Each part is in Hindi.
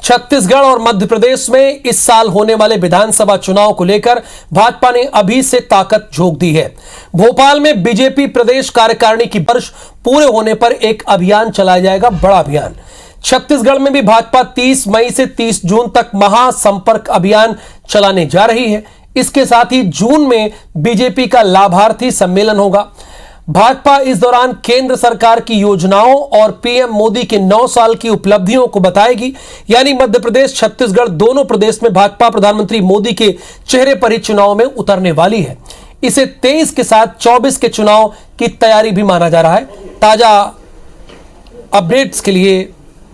छत्तीसगढ़ और मध्य प्रदेश में इस साल होने वाले विधानसभा चुनाव को लेकर भाजपा ने अभी से ताकत झोंक दी है। भोपाल में बीजेपी प्रदेश कार्यकारिणी की वर्ष पूरे होने पर एक अभियान चलाया जाएगा, बड़ा अभियान। छत्तीसगढ़ में भी भाजपा 30 मई से 30 जून तक महासंपर्क अभियान चलाने जा रही है। इसके साथ ही जून में बीजेपी का लाभार्थी सम्मेलन होगा। भाजपा इस दौरान केंद्र सरकार की योजनाओं और पीएम मोदी के 9 साल की उपलब्धियों को बताएगी। यानी मध्य प्रदेश, छत्तीसगढ़ दोनों प्रदेश में भाजपा प्रधानमंत्री मोदी के चेहरे पर ही चुनाव में उतरने वाली है। इसे 23 के साथ 24 के चुनाव की तैयारी भी माना जा रहा है। ताजा अपडेट्स के लिए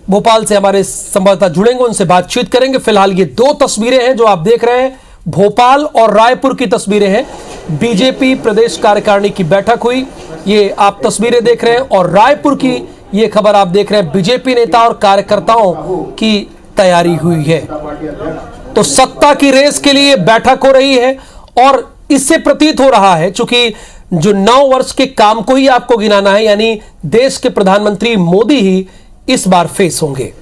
भोपाल से हमारे संवाददाता जुड़ेंगे, उनसे बातचीत करेंगे। फिलहाल ये 2 तस्वीरें हैं जो आप देख रहे हैं, भोपाल और रायपुर की तस्वीरें हैं। बीजेपी प्रदेश कार्यकारिणी की बैठक हुई, ये आप तस्वीरें देख रहे हैं, और रायपुर की ये खबर आप देख रहे हैं, बीजेपी नेता और कार्यकर्ताओं की तैयारी हुई है। तो सत्ता की रेस के लिए बैठक हो रही है और इससे प्रतीत हो रहा है, चूंकि जो 9 वर्ष के काम को ही आपको गिनाना है, यानी देश के प्रधानमंत्री मोदी ही इस बार फेस होंगे।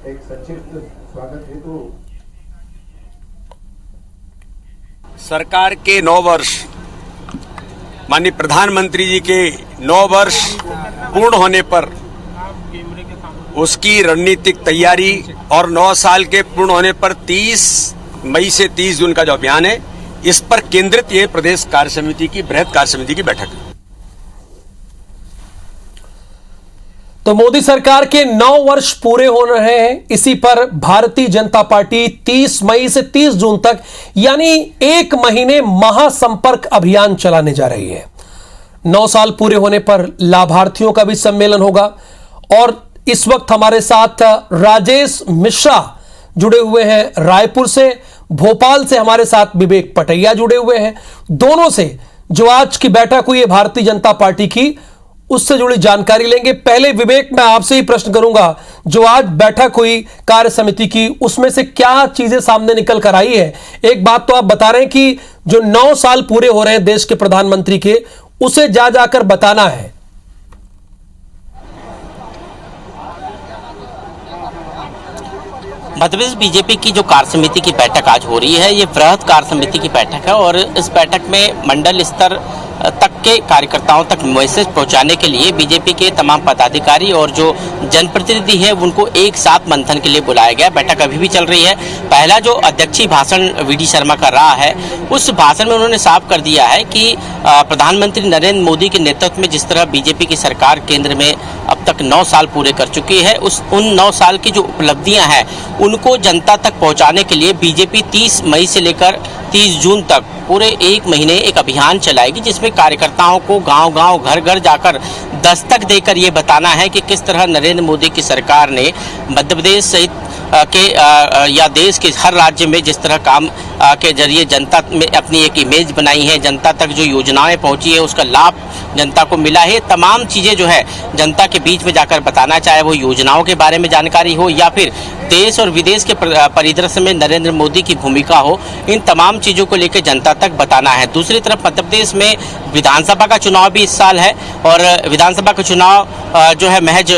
एक संक्षिप्त स्वागत हेतु सरकार के 9 वर्ष, माननीय प्रधानमंत्री जी के 9 वर्ष पूर्ण होने पर उसकी रणनीतिक तैयारी और 9 साल के पूर्ण होने पर 30 मई से 30 जून का जो अभियान है, इस पर केंद्रित ये प्रदेश कार्य समिति की बृहद कार्य समिति की बैठक है। तो मोदी सरकार के 9 वर्ष पूरे हो रहे हैं, इसी पर भारतीय जनता पार्टी 30 मई से 30 जून तक यानी 1 महीने महासंपर्क अभियान चलाने जा रही है। 9 साल पूरे होने पर लाभार्थियों का भी सम्मेलन होगा। और इस वक्त हमारे साथ राजेश मिश्रा जुड़े हुए हैं रायपुर से, भोपाल से हमारे साथ विवेक पटैया जुड़े हुए हैं। दोनों से जो आज की बैठक हुई है भारतीय जनता पार्टी की, उससे जुड़ी जानकारी लेंगे। पहले विवेक, मैं आपसे ही प्रश्न करूंगा, जो आज बैठक हुई कार्य समिति की, उसमें से क्या चीजें सामने निकल कर आई है? एक बात तो आप बता रहे हैं कि जो 9 साल पूरे हो रहे हैं देश के प्रधानमंत्री के, उसे जा जाकर बताना है। मध्य प्रदेश बीजेपी की जो कार्य समिति की बैठक आज हो रही है, ये वृहद कार्य समिति की बैठक है और इस बैठक में मंडल स्तर तक के कार्यकर्ताओं तक मैसेज पहुंचाने के लिए बीजेपी के तमाम पदाधिकारी और जो जनप्रतिनिधि हैं उनको एक साथ मंथन के लिए बुलाया गया। बैठक अभी भी चल रही है। पहला जो अध्यक्षीय भाषण वीडी शर्मा का रहा है, उस भाषण में उन्होंने साफ कर दिया है कि प्रधानमंत्री नरेंद्र मोदी के नेतृत्व में जिस तरह बीजेपी की सरकार केंद्र में अब तक 9 साल पूरे कर चुकी है, उन 9 साल की जो उपलब्धियां हैं उनको जनता तक पहुंचाने के लिए बीजेपी 30 मई से लेकर 30 जून तक पूरे 1 महीने एक अभियान चलाएगी, जिसमें कार्यकर्ताओं को गांव-गांव, घर-घर जाकर दस्तक देकर ये बताना है कि किस तरह नरेंद्र मोदी की सरकार ने मध्य प्रदेश सहित के या देश के हर राज्य में जिस तरह काम के जरिए जनता में अपनी एक इमेज बनाई है, जनता तक जो योजनाएं पहुंची है उसका लाभ जनता को मिला है, तमाम चीज़ें जो है जनता के बीच में जाकर बताना, चाहे वो योजनाओं के बारे में जानकारी हो या फिर देश और विदेश के परिदृश्य में नरेंद्र मोदी की भूमिका हो, इन तमाम चीज़ों को लेकर जनता तक बताना है। दूसरी तरफ मध्य प्रदेश में विधानसभा का चुनाव भी इस साल है और विधानसभा का चुनाव जो है महज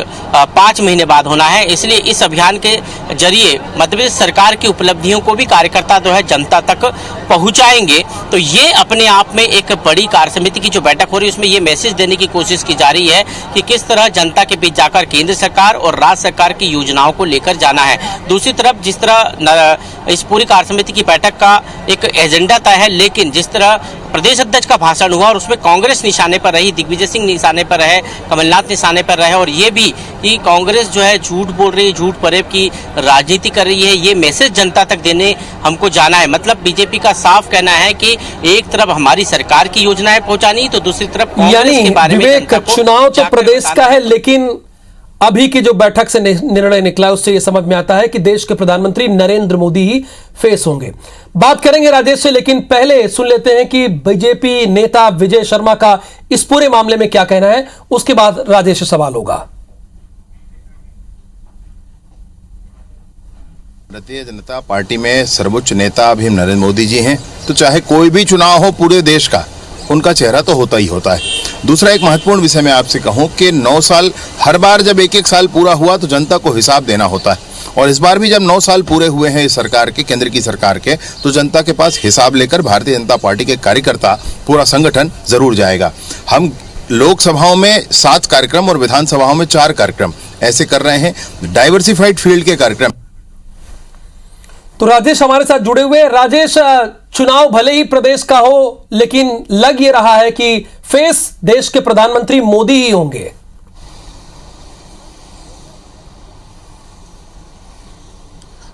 5 महीने बाद होना है, इसलिए इस अभियान के जरिए मध्य प्रदेश सरकार की उपलब्धियों को भी कार्यकर्ता जो है जनता तक पहुंचाएंगे। तो ये अपने आप में एक बड़ी कार्य समिति की जो बैठक हो रही है, उसमें ये मैसेज देने की कोशिश की जा रही है कि किस तरह जनता के बीच जाकर केंद्र सरकार और राज्य सरकार की योजनाओं को लेकर जाना है। दूसरी तरफ जिस तरह इस पूरी कार्य समिति की बैठक का एक एजेंडा तय है, लेकिन जिस तरह प्रदेश अध्यक्ष का भाषण हुआ और उसमें कांग्रेस निशाने पर रही, दिग्विजय सिंह निशाने पर रहे, कमलनाथ निशाने पर रहे, और ये भी कि कांग्रेस जो है झूठ बोल रही है, झूठ फरेब की राजनीति कर रही है, ये मैसेज जनता तक देने हमको जाना है। मतलब बीजेपी का साफ कहना है कि एक तरफ हमारी सरकार की योजनाएं पहुंचानी, तो दूसरी तरफ कांग्रेस के बारे में चुनाव तो प्रदेश का है, लेकिन अभी की जो बैठक से निर्णय निकला उससे यह समझ में आता है कि देश के प्रधानमंत्री नरेंद्र मोदी ही फेस होंगे। बात करेंगे राजेश से, लेकिन पहले सुन लेते हैं कि बीजेपी नेता विजय शर्मा का इस पूरे मामले में क्या कहना है, उसके बाद राजेश से सवाल होगा। भारतीय जनता पार्टी में सर्वोच्च नेता अभी नरेंद्र मोदी जी हैं, तो चाहे कोई भी चुनाव हो पूरे देश का, उनका चेहरा तो होता ही होता है। दूसरा एक महत्वपूर्ण विषय मैं आपसे कहूं कि 9 साल, हर बार जब एक साल पूरा हुआ तो जनता को हिसाब देना होता है, और इस बार भी जब 9 साल पूरे हुए हैं इस सरकार के, केंद्र की सरकार के, तो जनता के पास हिसाब लेकर भारतीय जनता पार्टी के कार्यकर्ता, पूरा संगठन जरूर जाएगा। हम लोकसभाओं में 7 कार्यक्रम और विधानसभाओं में 4 कार्यक्रम ऐसे कर रहे हैं, डाइवर्सिफाइड फील्ड के कार्यक्रम। तो राजेश हमारे साथ जुड़े हुए। राजेश, चुनाव भले ही प्रदेश का हो, लेकिन लग ये रहा है कि फेस देश के प्रधानमंत्री मोदी ही होंगे।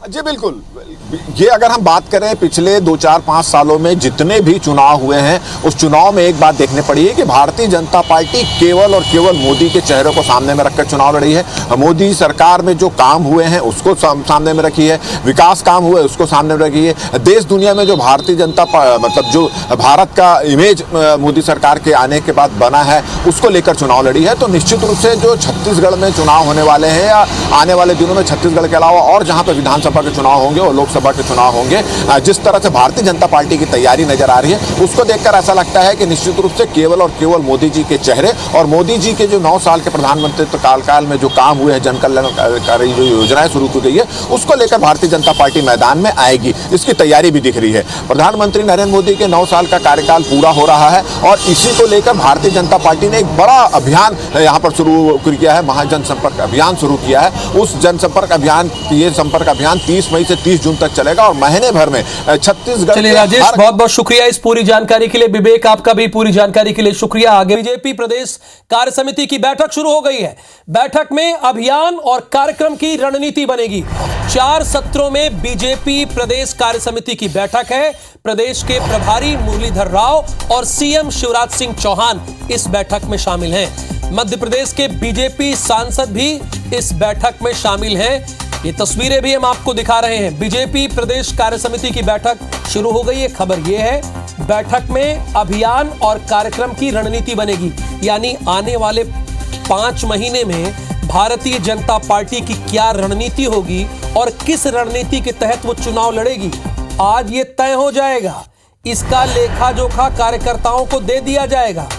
जी बिल्कुल, ये अगर हम बात करें पिछले 2, 4, 5 सालों में जितने भी चुनाव हुए हैं, उस चुनाव में एक बात देखने पड़ी है कि भारतीय जनता पार्टी केवल और केवल मोदी के चेहरे को सामने में रखकर चुनाव लड़ी है। मोदी सरकार में जो काम हुए हैं उसको सामने में रखी है, विकास काम हुए उसको सामने में रखी है। देश दुनिया में जो भारतीय जनता मतलब जो भारत का इमेज मोदी सरकार के आने के बाद बना है, उसको लेकर चुनाव लड़ी है। तो निश्चित रूप से जो छत्तीसगढ़ में चुनाव होने वाले हैं या आने वाले दिनों में छत्तीसगढ़ के अलावा और जहां पर विधानसभा के चुनाव होंगे और लोकसभा के चुनाव होंगे, जिस तरह से भारतीय जनता पार्टी की तैयारी नजर आ रही है, उसको देखकर ऐसा लगता है कि निश्चित रूप से केवल और केवल मोदी जी के चेहरे और मोदी जी के जो 9 साल के प्रधानमंत्रित्व काल में जो काम हुए हैं, जन कल्याणकारी जो योजनाएं शुरू की गई है, उसको लेकर भारतीय जनता पार्टी मैदान में आएगी। इसकी तैयारी भी दिख रही है। प्रधानमंत्री नरेंद्र मोदी के 9 साल का कार्यकाल पूरा हो रहा है और इसी को लेकर भारतीय जनता पार्टी ने एक बड़ा अभियान यहाँ पर शुरू किया है, महाजनसंपर्क अभियान शुरू किया है। उस जनसंपर्क अभियान, ये संपर्क अभियान 30 मई से 30 जून तक चलेगा और महीने भर में छत्तीसगढ़। चलिए राजेश, बहुत बहुत शुक्रिया इस पूरी जानकारी के लिए। विवेक, आपका भी पूरी जानकारी के लिए शुक्रिया। आगे बीजेपी प्रदेश कार्य समिति की बैठक शुरू हो गई है। बैठक में अभियान और कार्यक्रम की रणनीति बनेगी। 4 सत्रों में बीजेपी प्रदेश कार्य समिति की बैठक है। प्रदेश के प्रभारी मुरलीधर राव और सीएम शिवराज सिंह चौहान इस बैठक में शामिल हैं। मध्य प्रदेश के बीजेपी सांसद भी इस बैठक में शामिल हैं। ये तस्वीरें भी हम आपको दिखा रहे हैं। बीजेपी प्रदेश कार्य समिति की बैठक शुरू हो गई है। खबर यह है, बैठक में अभियान और कार्यक्रम की रणनीति बनेगी, यानी आने वाले 5 महीने में भारतीय जनता पार्टी की क्या रणनीति होगी और किस रणनीति के तहत वो चुनाव लड़ेगी, आज ये तय हो जाएगा। इसका लेखा जोखा कार्यकर्ताओं को दे दिया जाएगा।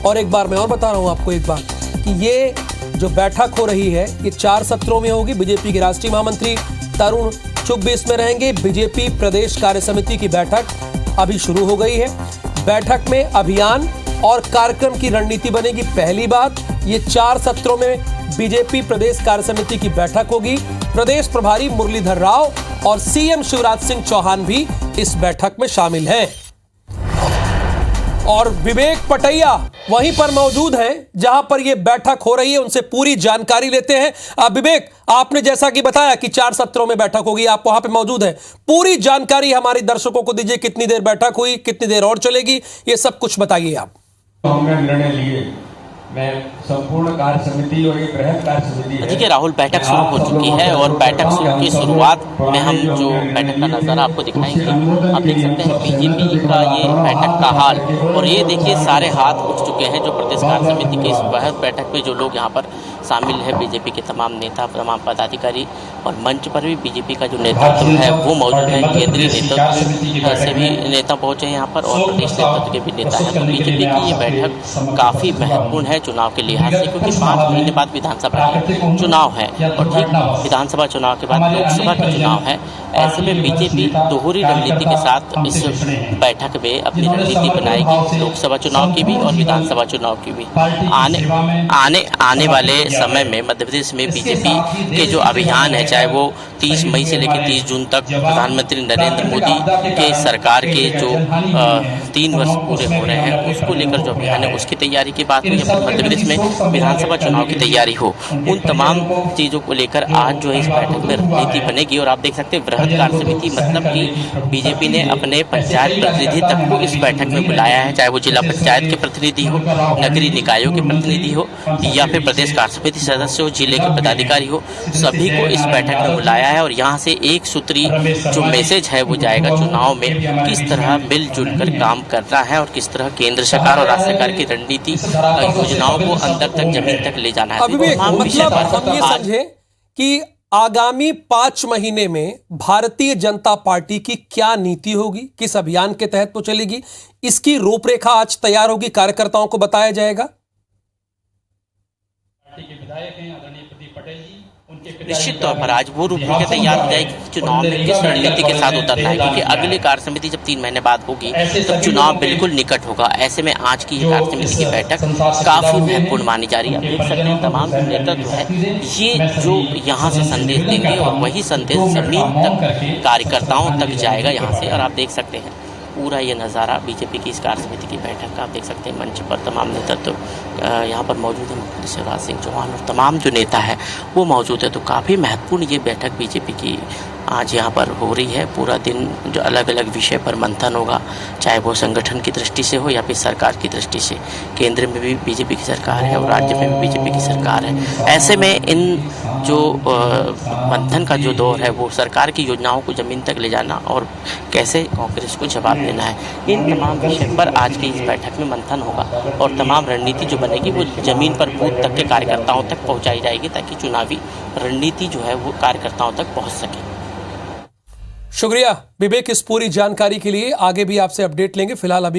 और एक बार मैं और बता रहा हूं आपको एक बात, कि ये जो बैठक हो रही है ये 4 सत्रों में होगी। बीजेपी के राष्ट्रीय महामंत्री तरुण चुग भी इसमें रहेंगे। बीजेपी प्रदेश कार्य समिति की बैठक अभी शुरू हो गई है। बैठक में अभियान और कार्यक्रम की रणनीति बनेगी। पहली बात, ये 4 सत्रों में बीजेपी प्रदेश कार्य समिति की बैठक होगी। प्रदेश प्रभारी मुरलीधर राव और सीएम शिवराज सिंह चौहान भी इस बैठक में शामिल हैं। और विवेक पटैया वहीं पर मौजूद हैं जहां पर यह बैठक हो रही है, उनसे पूरी जानकारी लेते हैं। विवेक, आपने जैसा कि बताया कि 4 सत्रों में बैठक होगी, आप वहां पे मौजूद हैं, पूरी जानकारी हमारे दर्शकों को दीजिए। कितनी देर बैठक हुई, कितनी देर और चलेगी, ये सब कुछ बताइए आप। हमने निर्णय लिए, मैं संपूर्ण कार्य समिति और एक बृहद कार्य समिति है। देखिए राहुल, बैठक शुरू हो चुकी है और बैठक की शुरुआत में हम जो बैठक का नज़ारा आपको दिखाएंगे, आप देख सकते हैं बीजेपी का ये बैठक का हाल। और ये देखिए सारे हाथ उठ चुके हैं जो प्रदेश कार्य समिति की इस बृहद बैठक में जो लोग यहाँ पर शामिल है, बीजेपी के तमाम नेता, तमाम पदाधिकारी, और मंच पर भी बीजेपी का जो नेतृत्व है वो मौजूद है। केंद्रीय नेतृत्व से भी नेता पहुंचे हैं यहाँ पर और प्रदेश नेतृत्व के भी नेता हैं। तो बीजेपी की ये बैठक काफ़ी महत्वपूर्ण है चुनाव के लिहाज से, क्योंकि 5 महीने बाद विधानसभा के चुनाव है और ठीक विधानसभा चुनाव के बाद लोकसभा के चुनाव है। ऐसे में बीजेपी दोहरी रणनीति के साथ इस बैठक में अपनी रणनीति बनाएगी, लोकसभा चुनाव की भी और विधानसभा चुनाव की भी। आने वाले समय में मध्य प्रदेश में बीजेपी के जो अभियान है, चाहे वो 30 मई से लेकर 30 जून तक प्रधानमंत्री नरेंद्र मोदी के सरकार के जो 3 वर्ष पूरे हो रहे हैं, उसको लेकर जो अभियान है उसकी तैयारी की बात हुई। मध्य प्रदेश में विधानसभा चुनाव की तैयारी हो, उन तमाम चीज़ों को लेकर आज जो है इस बैठक में रणनीति बनेगी। और आप देख सकते हैं बृहद कार्य समिति, मतलब कि बीजेपी ने अपने पंचायत प्रतिनिधि तक को इस बैठक में बुलाया है, चाहे वो जिला पंचायत के प्रतिनिधि हो, नगरीय निकायों के प्रतिनिधि हो या फिर प्रदेश कार्य समिति सदस्य हो, जिले के पदाधिकारी हो, सभी को इस बैठक में बुलाया है। और यहाँ से एक सूत्री जो मैसेज है वो जाएगा चुनाव में किस तरह मिलजुल कर काम करना है और किस तरह केंद्र सरकार और राज्य सरकार की रणनीति योजनाओं को अंदर तक, जमीन तक ले जाना है। मतलब हम ये समझे कि आगामी 5 महीने में भारतीय जनता पार्टी की क्या नीति होगी, किस अभियान के तहत वो चलेगी, इसकी रूपरेखा आज तैयार होगी, कार्यकर्ताओं को बताया जाएगा। पार्टी के विधायक हैं आदरणीय प्रदीप पटेल जी, उनके निश्चित तौर पर आज वो रूपरेखा तैयार हो जाएगी कि चुनाव में किस रणनीति के साथ उतरना है, क्योंकि अगली कार्य समिति जब 3 महीने बाद होगी तब चुनाव बिल्कुल निकट होगा। ऐसे में आज की ये कार्य समिति की बैठक काफी महत्वपूर्ण मानी जा रही है। आप देख सकते हैं तमाम जो नेतृत्व है ये जो यहाँ से संदेश देंगे और वही संदेश जमीन तक कार्यकर्ताओं तक जाएगा यहाँ से। और आप देख सकते हैं पूरा ये नज़ारा बीजेपी की इस कार्य समिति की बैठक का। आप देख सकते हैं मंच पर तमाम नेतृत्व यहाँ पर मौजूद है। मुख्यमंत्री शिवराज सिंह चौहान और तमाम जो नेता है वो मौजूद है। तो काफ़ी महत्वपूर्ण ये बैठक बीजेपी की आज यहाँ पर हो रही है। पूरा दिन जो अलग अलग विषय पर मंथन होगा, चाहे वो संगठन की दृष्टि से हो या फिर सरकार की दृष्टि से। केंद्र में भी बीजेपी की सरकार है और राज्य में भी बीजेपी की सरकार है। ऐसे में इन जो मंथन का जो दौर है वो सरकार की योजनाओं को ज़मीन तक ले जाना और कैसे कांग्रेस को जवाब देना है, इन तमाम विषय पर आज की इस बैठक में मंथन होगा। और तमाम रणनीति जो बनेगी वो ज़मीन पर बूथ तक के कार्यकर्ताओं तक पहुँचाई जाएगी, ताकि चुनावी रणनीति जो है वो कार्यकर्ताओं तक पहुँच सके। शुक्रिया विवेक इस पूरी जानकारी के लिए। आगे भी आपसे अपडेट लेंगे। फिलहाल अभी